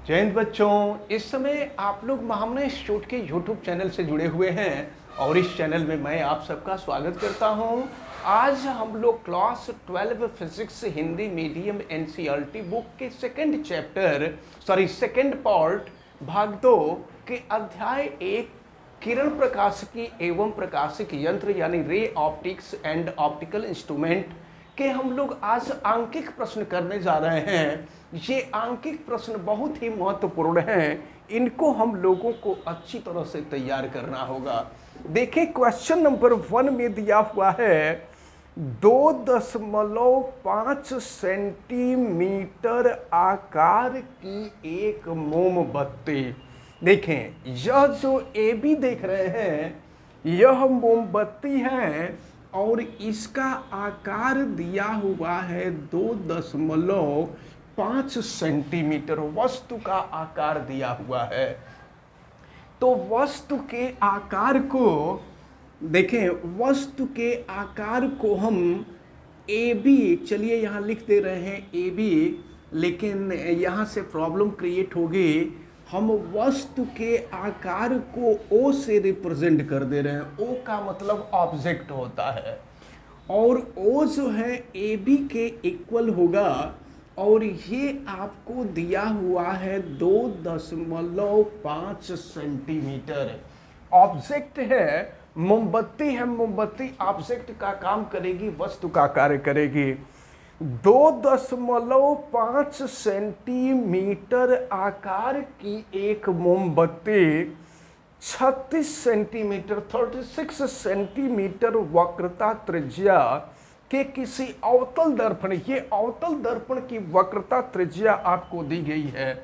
जय हिंद बच्चों, इस समय आप लोग महामना इंस्टीट्यूट के यूट्यूब चैनल से जुड़े हुए हैं और इस चैनल में मैं आप सबका स्वागत करता हूं। आज हम लोग class 12 physics Hindi medium NCERT book के सेकंड पार्ट भाग 2 के अध्याय 1 किरण प्रकाशिकी एवं प्रकाशिक यंत्र यानी ray optics and optical instrument के हम लोग आज आंकिक प्रश्न करने जा रहे हैं। ये आंकिक प्रश्न बहुत ही महत्वपूर्ण हैं, इनको हम लोगों को अच्छी तरह से तैयार करना होगा। देखिए क्वेश्चन नंबर 1 में दिया हुआ है 2.5 सेंटीमीटर आकार की एक मोमबत्ती। देखें यह जो ए बी देख रहे हैं यह मोमबत्ती है और इसका आकार दिया हुआ है 2.5 सेंटीमीटर। वस्तु का आकार दिया हुआ है, तो वस्तु के आकार को देखें, वस्तु के आकार को हम ए बी, चलिए यहाँ लिख दे रहे हैं ए बी, लेकिन यहाँ से प्रॉब्लम क्रिएट होगी। हम वस्तु के आकार को ओ से रिप्रेजेंट कर दे रहे हैं। ओ का मतलब ऑब्जेक्ट होता है और ओ जो है ए बी के इक्वल होगा और ये आपको दिया हुआ है 2.5 सेंटीमीटर। ऑब्जेक्ट है, मोमबत्ती है, मोमबत्ती ऑब्जेक्ट का काम करेगी, वस्तु का कार्य करेगी। 2.5 सेंटीमीटर आकार की एक मोमबत्ती 36 सेंटीमीटर 36 सेंटीमीटर वक्रता त्रिज्या के किसी अवतल दर्पण, ये अवतल दर्पण की वक्रता त्रिज्या आपको दी गई है।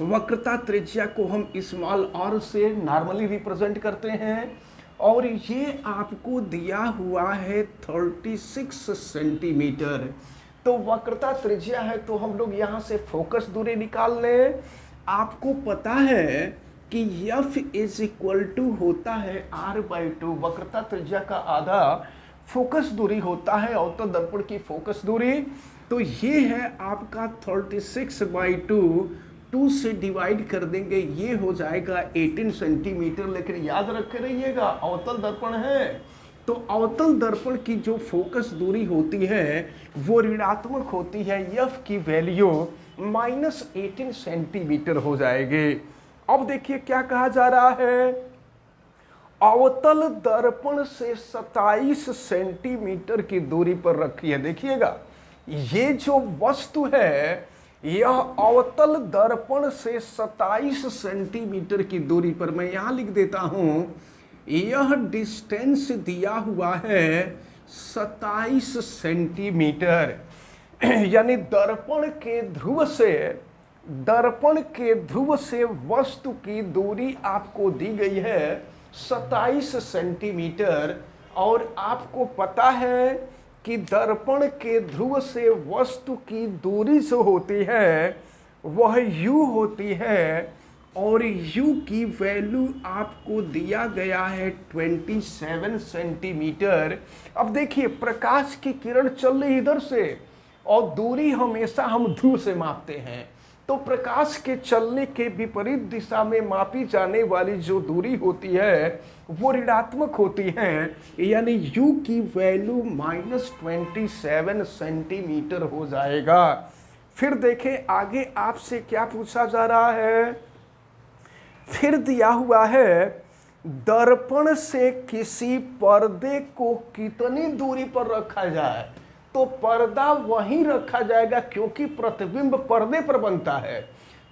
वक्रता त्रिज्या को हम स्मॉल आर से नॉर्मली रिप्रेजेंट करते हैं और ये आपको दिया हुआ है 36 सेंटीमीटर। तो वक्रता त्रिज्या है तो हम लोग यहाँ से फोकस दूरी निकाल लें। आपको पता है कि F इज इक्वल टू होता है R/2। वक्रता त्रिज्या का आधा फोकस दूरी होता है, अवतल दर्पण की फोकस दूरी। तो ये है आपका 36/2, 2 से डिवाइड कर देंगे, ये हो जाएगा 18 सेंटीमीटर। लेकिन याद रखे रहिएगा अवतल दर्पण है तो अवतल दर्पण की जो फोकस दूरी होती है वो ऋणात्मक होती है। F की वैल्यू -18 सेंटीमीटर हो जाएगी। अब देखिए क्या कहा जा रहा है, अवतल दर्पण से 27 सेंटीमीटर की दूरी पर रखी है। देखिएगा ये जो वस्तु है यह अवतल दर्पण से 27 सेंटीमीटर की दूरी पर, मैं यहां लिख देता हूं, यह डिस्टेंस दिया हुआ है 27 सेंटीमीटर। यानी दर्पण के ध्रुव से वस्तु की दूरी आपको दी गई है 27 सेंटीमीटर और आपको पता है कि दर्पण के ध्रुव से वस्तु की दूरी जो होती है वह u होती है और u की वैल्यू आपको दिया गया है 27 सेंटीमीटर। अब देखिए प्रकाश की किरण चल रही इधर से और दूरी हमेशा हम ध्रुव से मापते हैं, तो प्रकाश के चलने के विपरीत दिशा में मापी जाने वाली जो दूरी होती है वो ऋणात्मक होती है, यानी u की वैल्यू -27 सेंटीमीटर हो जाएगा। फिर देखें आगे आपसे क्या पूछा जा रहा है, फिर दिया हुआ है दर्पण से किसी पर्दे को कितनी दूरी पर रखा जाए। तो पर्दा वहीं रखा जाएगा क्योंकि प्रतिबिंब पर्दे पर बनता है,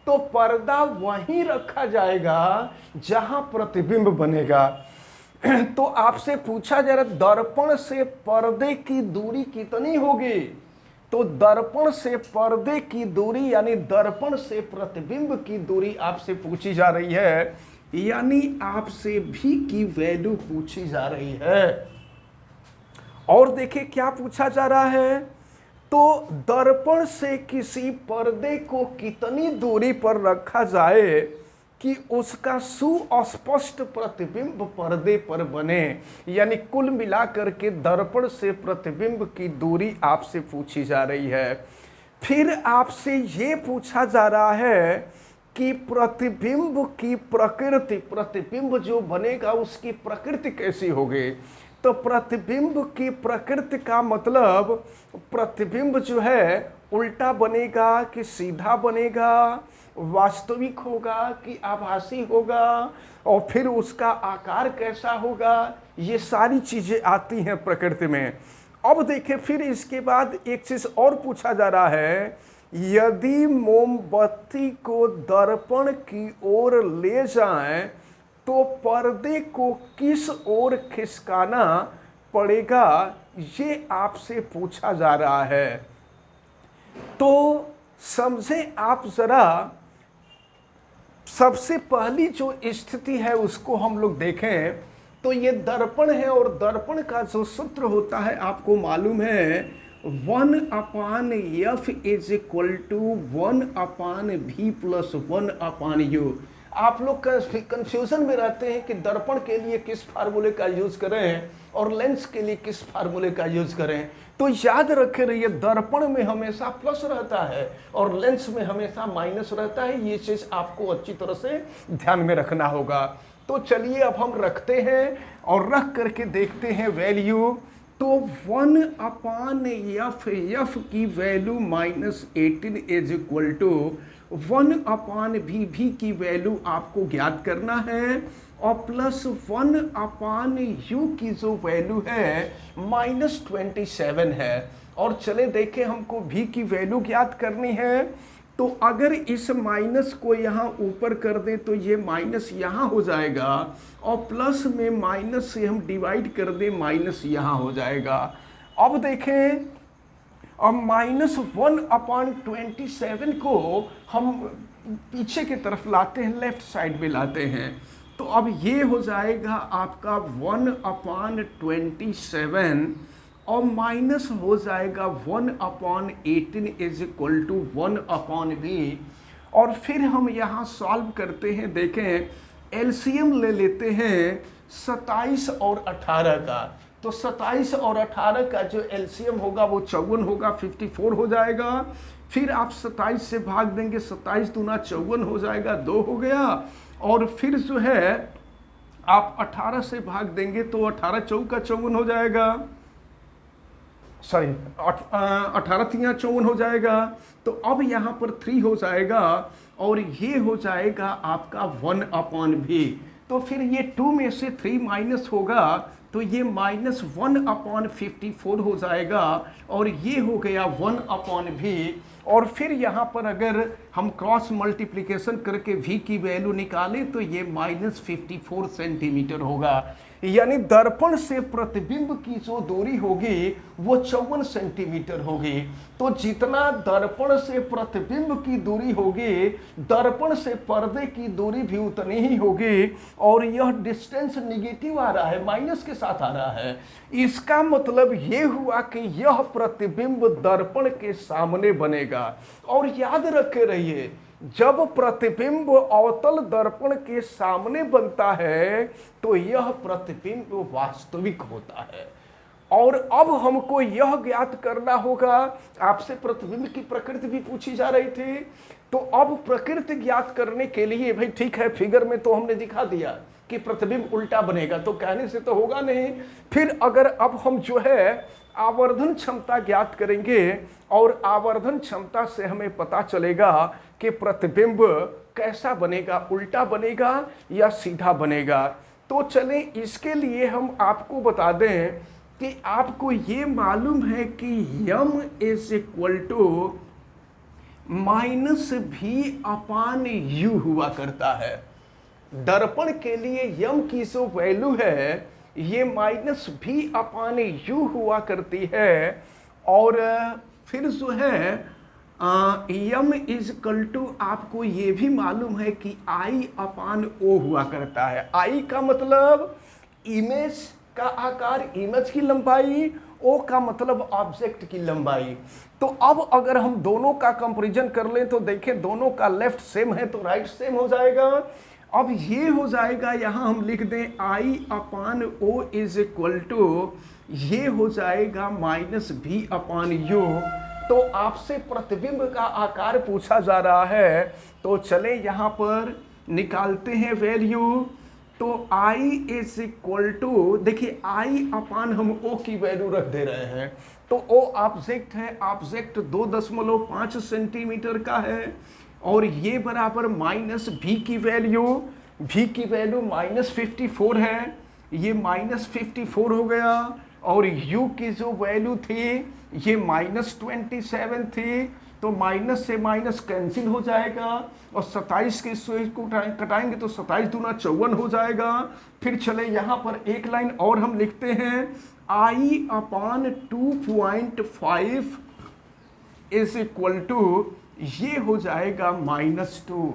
तो पर्दा वहीं रखा जाएगा जहां प्रतिबिंब बनेगा। तो आपसे पूछा जा रहा है दर्पण से पर्दे की दूरी कितनी होगी, तो दर्पण से पर्दे की दूरी यानी दर्पण से प्रतिबिंब की दूरी आपसे पूछी जा रही है, यानी आपसे भी की वैल्यू पूछी जा रही है। और देखिए क्या पूछा जा रहा है, तो दर्पण से किसी पर्दे को कितनी दूरी पर रखा जाए कि उसका सुस्पष्ट प्रतिबिंब पर्दे पर बने। यानी कुल मिलाकर के दर्पण से प्रतिबिंब की दूरी आपसे पूछी जा रही है। फिर आपसे ये पूछा जा रहा है कि प्रतिबिंब की प्रकृति, प्रतिबिंब जो बनेगा उसकी प्रकृति कैसी होगी। तो प्रतिबिंब की प्रकृति का मतलब प्रतिबिंब जो है उल्टा बनेगा कि सीधा बनेगा, वास्तविक होगा कि आभासी होगा, और फिर उसका आकार कैसा होगा, ये सारी चीजें आती हैं प्रकृति में। अब देखिए फिर इसके बाद एक चीज और पूछा जा रहा है, यदि मोमबत्ती को दर्पण की ओर ले जाएं तो पर्दे को किस ओर खिसकाना पड़ेगा, ये आपसे पूछा जा रहा है। तो समझे आप जरा, सबसे पहली जो स्थिति है उसको हम लोग देखें तो ये दर्पण है, और दर्पण का जो सूत्र होता है आपको मालूम है, 1/f is equal to 1/v plus 1/u। आप लोग कंफ्यूजन में रहते हैं कि दर्पण के लिए किस फार्मूले का यूज करें और लेंस के लिए किस फार्मूले का यूज करें। तो याद रखे रहिए, दर्पण में हमेशा प्लस रहता है और लेंस में हमेशा माइनस रहता है। ये चीज आपको अच्छी तरह से ध्यान में रखना होगा। तो चलिए अब हम रखते हैं और रख करके देखते हैं वैल्यू। तो 1/f, एफ की value -18 is equal to 1/v की वैल्यू आपको ज्ञात करना है, और प्लस 1/u की जो वैल्यू है -27 है। और चले देखें, हमको v की वैल्यू ज्ञात करनी है। तो अगर इस माइनस को यहाँ ऊपर कर दें तो ये माइनस यहाँ हो जाएगा, और प्लस में माइनस से हम डिवाइड कर दें, माइनस यहाँ हो जाएगा। अब देखें, अब -1/27 को हम पीछे की तरफ लाते हैं, लेफ्ट साइड में लाते हैं। तो अब ये हो जाएगा आपका 1/27, और माइनस हो जाएगा 1/18 इज इक्वल टू 1/v। और फिर हम यहाँ सॉल्व करते हैं। देखें, एलसीएम ले लेते हैं 27 और 18 का। तो 27 और 18 का जो एलसीएम होगा वो 54 होगा, 54 हो जाएगा। फिर आप 27 से भाग देंगे, 27 दूना 54 हो जाएगा, 2 हो गया। और फिर जो है आप 18 से भाग देंगे तो 18 चौका 54 हो जाएगा, सॉरी 18 तिया 54 हो जाएगा। तो अब यहाँ पर 3 हो जाएगा, और ये हो जाएगा आपका 1/v। तो फिर ये 2 में से 3 माइनस होगा तो ये -1/54 हो जाएगा, और ये हो गया 1/v। और फिर यहाँ पर अगर हम क्रॉस मल्टीप्लिकेशन करके v की वैल्यू निकालें तो ये -54 सेंटीमीटर होगा। यानी दर्पण से प्रतिबिंब की जो दूरी होगी वो 54 सेंटीमीटर होगी। तो जितना दर्पण से प्रतिबिंब की दूरी होगी, दर्पण से पर्दे की दूरी भी उतनी ही होगी। और यह डिस्टेंस निगेटिव आ रहा है, माइनस के साथ आ रहा है। इसका मतलब ये हुआ कि यह प्रतिबिंब दर्पण के सामने बनेगा। और याद रखे रहिए, जब प्रतिबिंब अवतल दर्पण के सामने बनता है तो यह प्रतिबिंब वास्तविक होता है। और अब हमको यह ज्ञात करना होगा, आपसे प्रतिबिंब की प्रकृति भी पूछी जा रही थी। तो अब प्रकृति ज्ञात करने के लिए, भाई ठीक है, फिगर में तो हमने दिखा दिया कि प्रतिबिंब उल्टा बनेगा, तो कहने से तो होगा नहीं। फिर अगर अब हम जो है आवर्धन क्षमता ज्ञात करेंगे, और आवर्धन क्षमता से हमें पता चलेगा कि प्रतिबिंब कैसा बनेगा, उल्टा बनेगा या सीधा बनेगा। तो चलें, इसके लिए हम आपको बता दें कि आपको ये मालूम है कि m is equal to -v/u हुआ करता है। दर्पण के लिए m की जो वैल्यू है ये -v/u हुआ करती है। और फिर जो है m इज इक्वल टू, आपको ये भी मालूम है कि I/O हुआ करता है। I का मतलब इमेज का आकार, इमेज की लंबाई, O का मतलब ऑब्जेक्ट की लंबाई। तो अब अगर हम दोनों का कंपैरिजन कर लें तो देखें, दोनों का लेफ्ट सेम है तो राइट सेम हो जाएगा। अब ये हो जाएगा, यहाँ हम लिख दें I/O इज इक्वल टू, ये हो जाएगा -v/u। तो आपसे प्रतिबिंब का आकार पूछा जा रहा है। तो चले यहां पर निकालते हैं वैल्यू। तो I इज इक्वल टू, देखिए I अपान हम O की वैल्यू रख दे रहे हैं। तो O ऑब्जेक्ट है, ऑब्जेक्ट 2.5 सेंटीमीटर का है, और ये बराबर माइनस V की वैल्यू, V की वैल्यू -54 है, ये -54 हो गया, और U की जो वैल्यू थी ये -27 थी। तो माइनस से माइनस कैंसिल हो जाएगा, और 27 के स्क्वायर को कटाएंगे तो 27 दूना 54 हो जाएगा। फिर चले यहाँ पर एक लाइन और हम लिखते हैं, I upon 2.5 is equal to, ये हो जाएगा -2।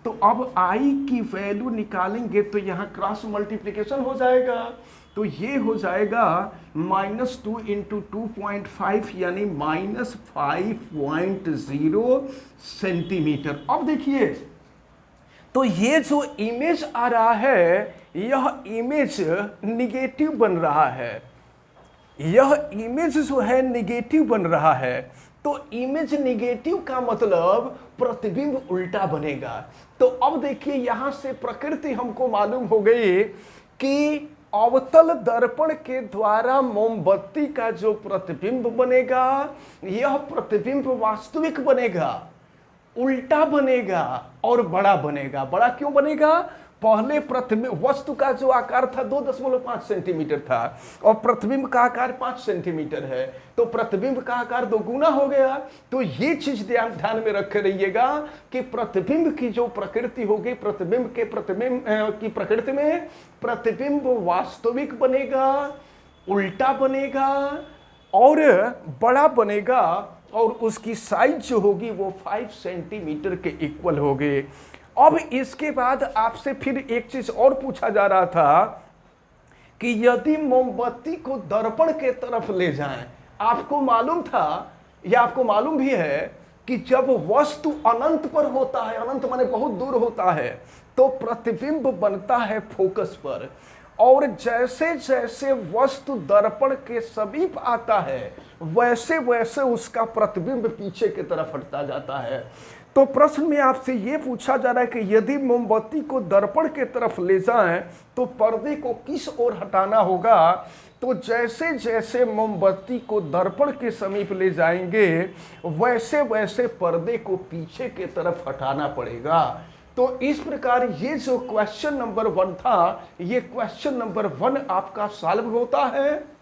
तो अब I की वैल्यू निकालेंगे तो यहाँ क्रॉस मल्टीप्लिकेशन हो जाएगा, तो ये हो जाएगा -2 इंटू 2.5 यानी -5.0 सेंटीमीटर। अब देखिए, तो ये जो इमेज आ रहा है यह इमेज निगेटिव बन रहा है, यह इमेज जो है निगेटिव बन रहा है। तो इमेज निगेटिव का मतलब प्रतिबिंब उल्टा बनेगा। तो अब देखिए यहां से प्रकृति हमको मालूम हो गई कि अवतल दर्पण के द्वारा मोमबत्ती का जो प्रतिबिंब बनेगा, यह प्रतिबिंब वास्तविक बनेगा, उल्टा बनेगा और बड़ा बनेगा। बड़ा क्यों बनेगा? पहले प्रतिबिंब वस्तु का जो आकार था 2.5 सेंटीमीटर था, और प्रतिबिंब का आकार 5 सेंटीमीटर है, तो प्रतिबिंब का आकार 2 गुना हो गया। तो ये चीज ध्यान में रख रहिएगा कि प्रतिबिंब की जो प्रकृति होगी, प्रतिबिंब की प्रकृति में प्रतिबिंब वास्तविक बनेगा, उल्टा बनेगा और बड़ा बनेगा, और उसकी साइज जो होगी वो 5 सेंटीमीटर के इक्वल होगी। अब इसके बाद आपसे फिर एक चीज और पूछा जा रहा था कि यदि मोमबत्ती को दर्पण के तरफ ले जाएं, आपको मालूम था या आपको मालूम भी है कि जब वस्तु अनंत पर होता है, अनंत माने बहुत दूर होता है, तो प्रतिबिंब बनता है फोकस पर, और जैसे जैसे वस्तु दर्पण के समीप आता है वैसे वैसे उसका प्रतिबिंब पीछे की तरफ हटता जाता है। तो प्रश्न में आपसे यह पूछा जा रहा है कि यदि मोमबत्ती को दर्पण के तरफ ले जाएं तो पर्दे को किस ओर हटाना होगा? तो जैसे जैसे मोमबत्ती को दर्पण के समीप ले जाएंगे वैसे वैसे पर्दे को पीछे के तरफ हटाना पड़ेगा। तो इस प्रकार ये जो क्वेश्चन नंबर 1 था, ये क्वेश्चन नंबर 1 आपका सॉल्व होता है।